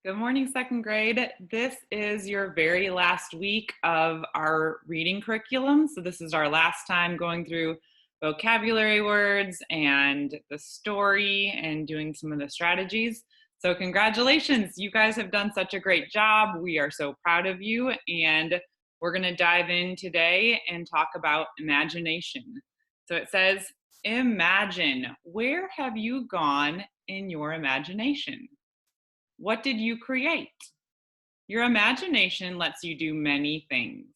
Good morning, second grade. This is your very last week of our reading curriculum. So this is our last time going through vocabulary words and the story and doing some of the strategies. So congratulations, you guys have done such a great job. We are so proud of you. And we're gonna dive in today and talk about imagination. So it says, imagine, where have you gone in your imagination? What did you create? Your imagination lets you do many things.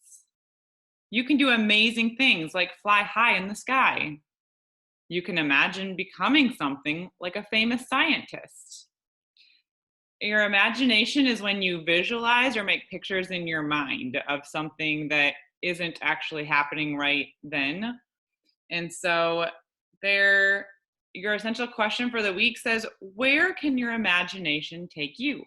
You can do amazing things like fly high in the sky. You can imagine becoming something like a famous scientist. Your imagination is when you visualize or make pictures in your mind of something that isn't actually happening right then. And so your essential question for the week says, where can your imagination take you?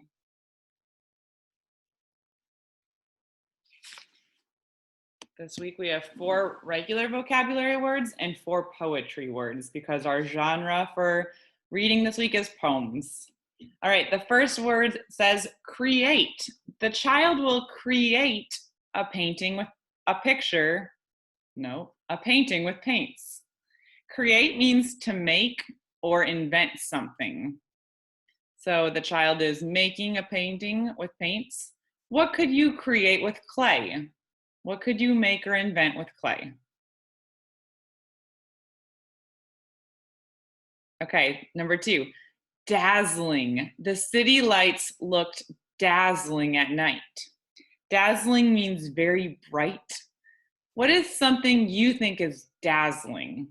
This week we have 4 regular vocabulary words and 4 poetry words because our genre for reading this week is poems. All right, the first word says create. The child will create a painting with a picture. No, a painting with paints. Create means to make or invent something. So the child is making a painting with paints. What could you create with clay? What could you make or invent with clay? Okay, number 2, dazzling. The city lights looked dazzling at night. Dazzling means very bright. What is something you think is dazzling?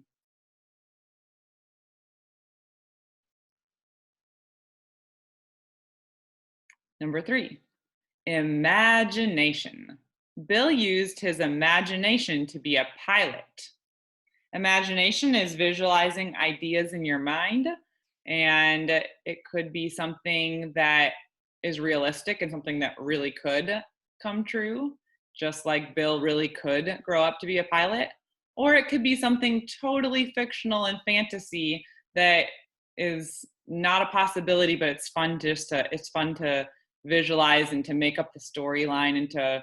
Number 3, imagination. Bill used his imagination to be a pilot. Imagination is visualizing ideas in your mind, and it could be something that is realistic and something that really could come true, just like Bill really could grow up to be a pilot. Or it could be something totally fictional and fantasy that is not a possibility, but it's fun to visualize and to make up the storyline and to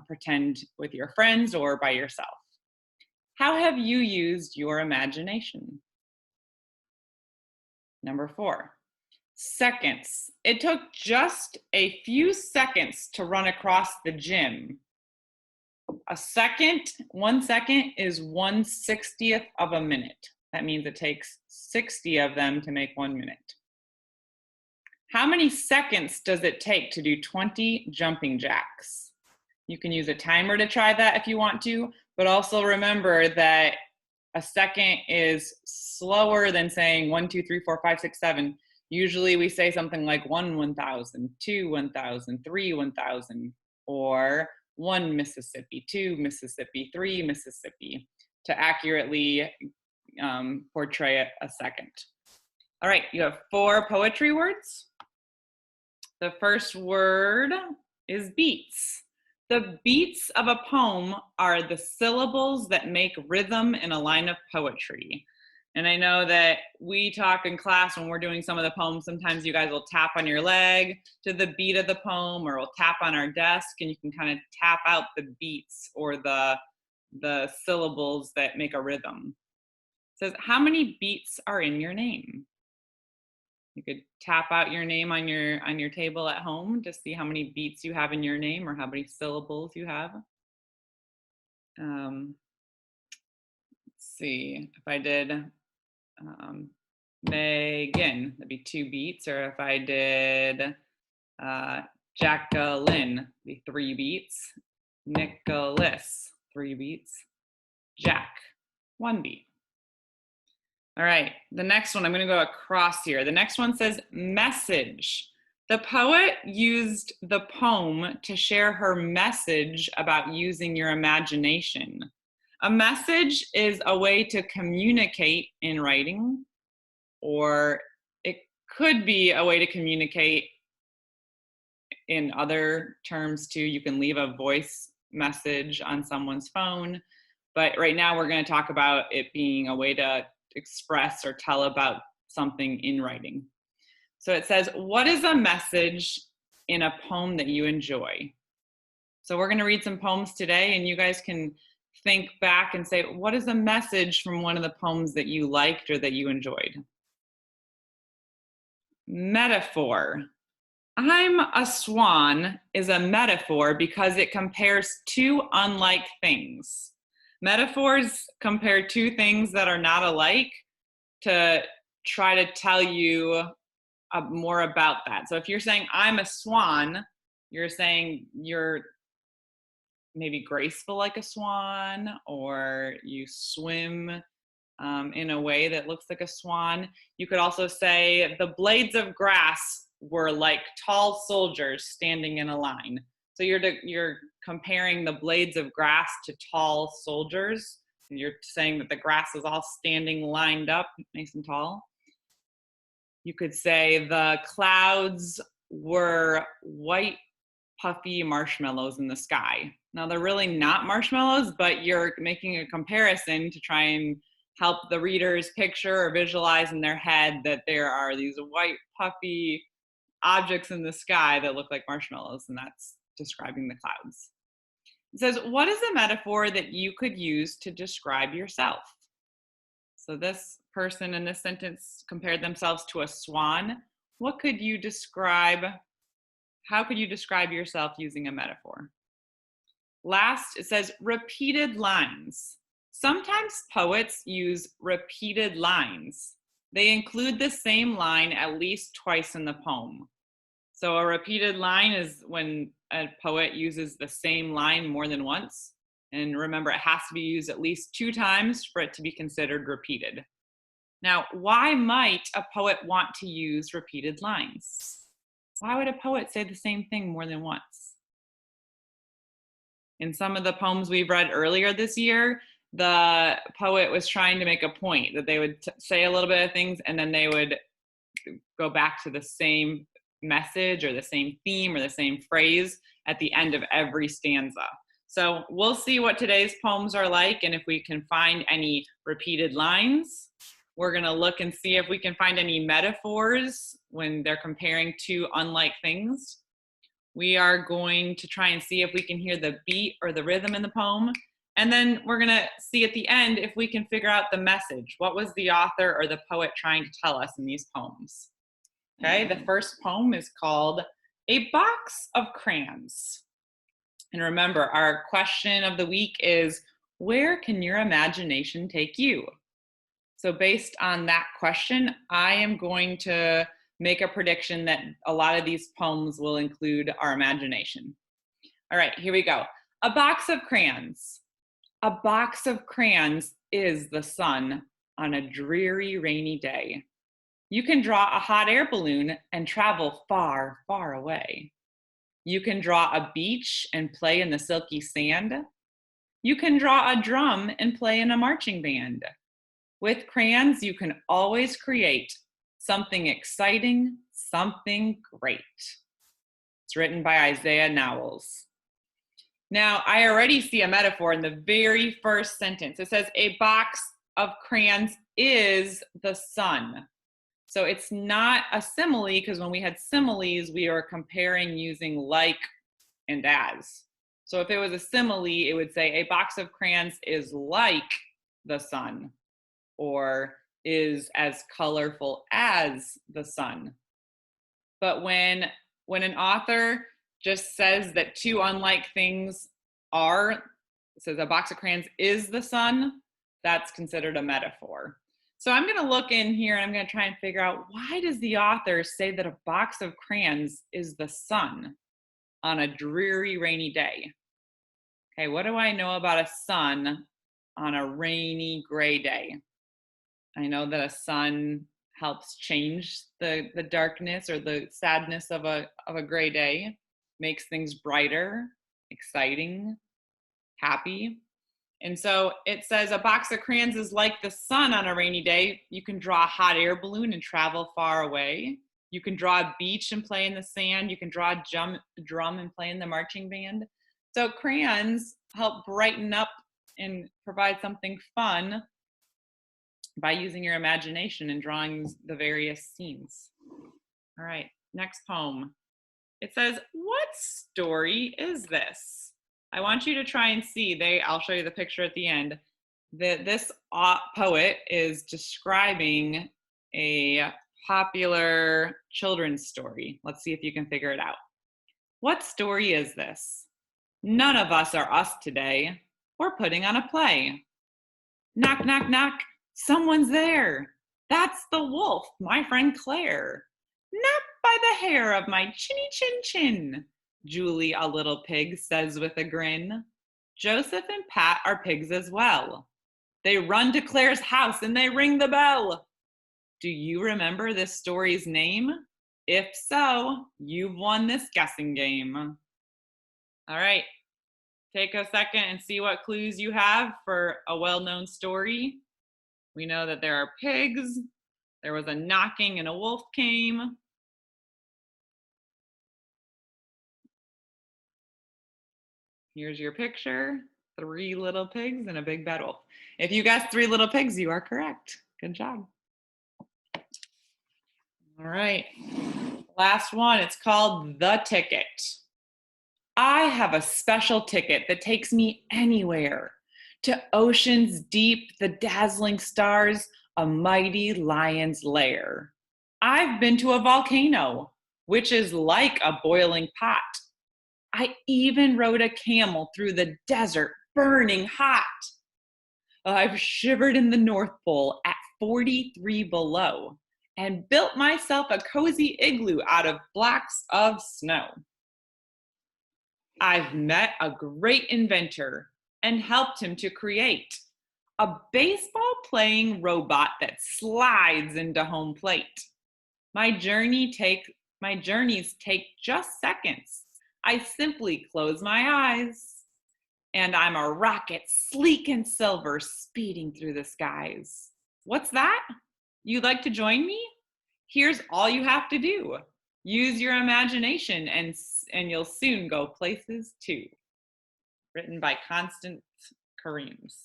pretend with your friends or by yourself. How have you used your imagination? Number 4, seconds. It took just a few seconds to run across the gym. A second, 1 second is 1/60th of a minute. That means it takes 60 of them to make 1 minute. How many seconds does it take to do 20 jumping jacks? You can use a timer to try that if you want to, but also remember that a second is slower than saying 1, 2, 3, 4, 5, 6, 7. Usually we say something like 1 1,000, 2 1,000, 3 1,000, or 1 Mississippi, 2 Mississippi, 3 Mississippi to accurately portray a second. All right, you have 4 poetry words. The first word is beats. The beats of a poem are the syllables that make rhythm in a line of poetry. And I know that we talk in class when we're doing some of the poems, sometimes you guys will tap on your leg to the beat of the poem, or we'll tap on our desk and you can kind of tap out the beats or the syllables that make a rhythm. It says, how many beats are in your name? You could tap out your name on your table at home to see how many beats you have in your name or how many syllables you have. Let's see, if I did Megan, that'd be 2 beats. Or if I did Jacqueline, be 3 beats. Nicholas, 3 beats. Jack, 1 beat. All right, the next one, I'm going to go across here. The next one says message. The poet used the poem to share her message about using your imagination. A message is a way to communicate in writing, or it could be a way to communicate in other terms too. You can leave a voice message on someone's phone, but right now we're going to talk about it being a way to express or tell about something in writing. So it says, what is a message in a poem that you enjoy. So we're going to read some poems today, and you guys can think back and say, what is a message from one of the poems that you liked or that you enjoyed? Metaphor. I'm a swan is a metaphor because it compares two unlike things. Metaphors compare two things that are not alike to try to tell you more about that. So if you're saying I'm a swan, you're saying you're maybe graceful like a swan, or you swim in a way that looks like a swan. You could also say the blades of grass were like tall soldiers standing in a line. So you're comparing the blades of grass to tall soldiers. You're saying that the grass is all standing lined up, nice and tall. You could say the clouds were white, puffy marshmallows in the sky. Now, they're really not marshmallows, but you're making a comparison to try and help the readers picture or visualize in their head that there are these white, puffy objects in the sky that look like marshmallows, and that's describing the clouds. It says, what is a metaphor that you could use to describe yourself? So this person in this sentence compared themselves to a swan. What could you describe? How could you describe yourself using a metaphor? Last, it says repeated lines. Sometimes poets use repeated lines. They include the same line at least twice in the poem. So a repeated line is when a poet uses the same line more than once. And remember, it has to be used at least 2 times for it to be considered repeated. Now, why might a poet want to use repeated lines? Why would a poet say the same thing more than once? In some of the poems we've read earlier this year, the poet was trying to make a point that they would say a little bit of things and then they would go back to the same message or the same theme or the same phrase at the end of every stanza. So we'll see what today's poems are like, and if we can find any repeated lines. We're going to look and see if we can find any metaphors when they're comparing two unlike things. We are going to try and see if we can hear the beat or the rhythm in the poem. And then we're going to see at the end if we can figure out the message. What was the author or the poet trying to tell us in these poems? Okay, the first poem is called A Box of Crayons. And remember, our question of the week is, where can your imagination take you? So based on that question, I am going to make a prediction that a lot of these poems will include our imagination. All right, here we go. A box of crayons. A box of crayons is the sun on a dreary, rainy day. You can draw a hot air balloon and travel far, far away. You can draw a beach and play in the silky sand. You can draw a drum and play in a marching band. With crayons, you can always create something exciting, something great. It's written by Isaiah Knowles. Now, I already see a metaphor in the very first sentence. It says, a box of crayons is the sun. So it's not a simile, because when we had similes, we were comparing using like and as. So if it was a simile, it would say a box of crayons is like the sun, or is as colorful as the sun. But when an author just says that two unlike things are, says a box of crayons is the sun, that's considered a metaphor. So I'm going to look in here and I'm going to try and figure out, why does the author say that a box of crayons is the sun on a dreary, rainy day? Okay, what do I know about a sun on a rainy, gray day? I know that a sun helps change the darkness or the sadness of a gray day, makes things brighter, exciting, happy. And so it says a box of crayons is like the sun on a rainy day. You can draw a hot air balloon and travel far away. You can draw a beach and play in the sand. You can draw a drum and play in the marching band. So crayons help brighten up and provide something fun by using your imagination and drawing the various scenes. All right, next poem. It says, what story is this? I want you to try and see, I'll show you the picture at the end, that this poet is describing a popular children's story. Let's see if you can figure it out. What story is this? None of us are us today. We're putting on a play. Knock, knock, knock. Someone's there. That's the wolf, my friend Claire. Not by the hair of my chinny chin chin, Julie, a little pig, says with a grin. Joseph and Pat are pigs as well. They run to Claire's house and they ring the bell. Do you remember this story's name? If so, you've won this guessing game. All right, take a second and see what clues you have for a well-known story. We know that there are pigs. There was a knocking and a wolf came. Here's your picture. 3 little pigs and a big bad wolf. If you guessed 3 little pigs, you are correct. Good job. All right, last one. It's called The Ticket. I have a special ticket that takes me anywhere. To oceans deep, the dazzling stars, a mighty lion's lair. I've been to a volcano, which is like a boiling pot. I even rode a camel through the desert, burning hot. I've shivered in the North Pole at 43 below and built myself a cozy igloo out of blocks of snow. I've met a great inventor and helped him to create a baseball playing robot that slides into home plate. My journeys take just seconds. I simply close my eyes and I'm a rocket, sleek and silver, speeding through the skies. What's that? You'd like to join me? Here's all you have to do. Use your imagination and you'll soon go places too. Written by Constance Kareems.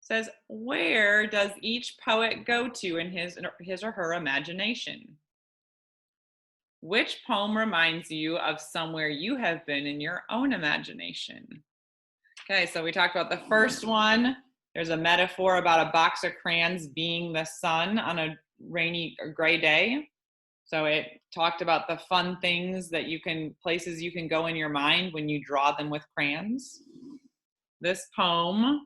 Says, where does each poet go to in his or her imagination? Which poem reminds you of somewhere you have been in your own imagination? Okay, so we talked about the first one. There's a metaphor about a box of crayons being the sun on a rainy or gray day. So it talked about the fun things that places you can go in your mind when you draw them with crayons. This poem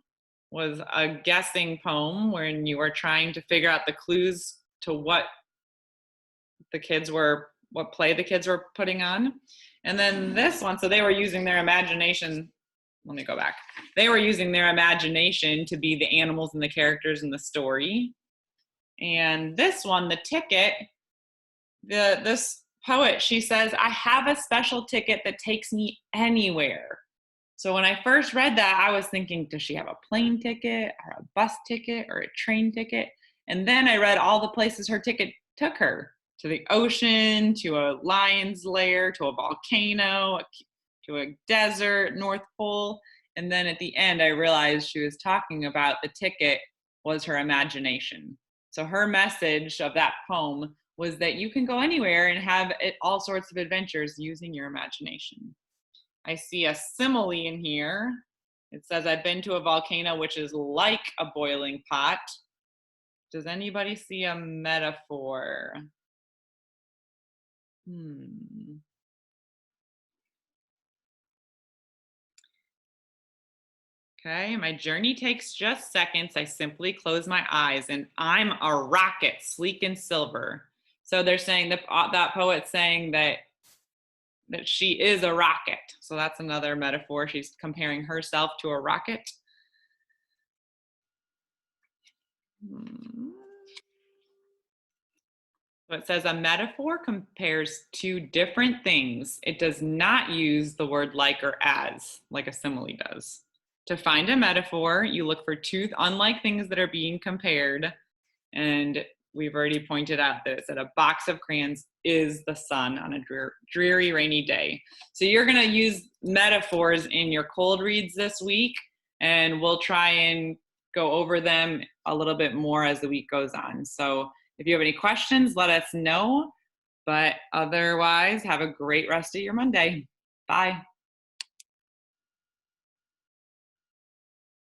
was a guessing poem when you were trying to figure out the clues to what play the kids were putting on. And then this one, so they were using their imagination. Let me go back. They were using their imagination to be the animals and the characters in the story. And this one, The Ticket, this poet, she says, I have a special ticket that takes me anywhere. So when I first read that, I was thinking, does she have a plane ticket or a bus ticket or a train ticket? And then I read all the places her ticket took her, to the ocean, to a lion's lair, to a volcano, to a desert, North Pole. And then at the end, I realized she was talking about the ticket was her imagination. So her message of that poem was that you can go anywhere and have all sorts of adventures using your imagination. I see a simile in here. It says, I've been to a volcano, which is like a boiling pot. Does anybody see a metaphor? Okay, my journey takes just seconds. I simply close my eyes and I'm a rocket, sleek and silver. So they're saying that poet's saying that she is a rocket. So that's another metaphor. She's comparing herself to a rocket. So it says a metaphor compares two different things. It does not use the word like or as, like a simile does. To find a metaphor, you look for two unlike things that are being compared. And we've already pointed out this, that a box of crayons is the sun on a dreary, rainy day. So you're gonna use metaphors in your cold reads this week, and we'll try and go over them a little bit more as the week goes on. So if you have any questions, let us know. But otherwise, have a great rest of your Monday. Bye.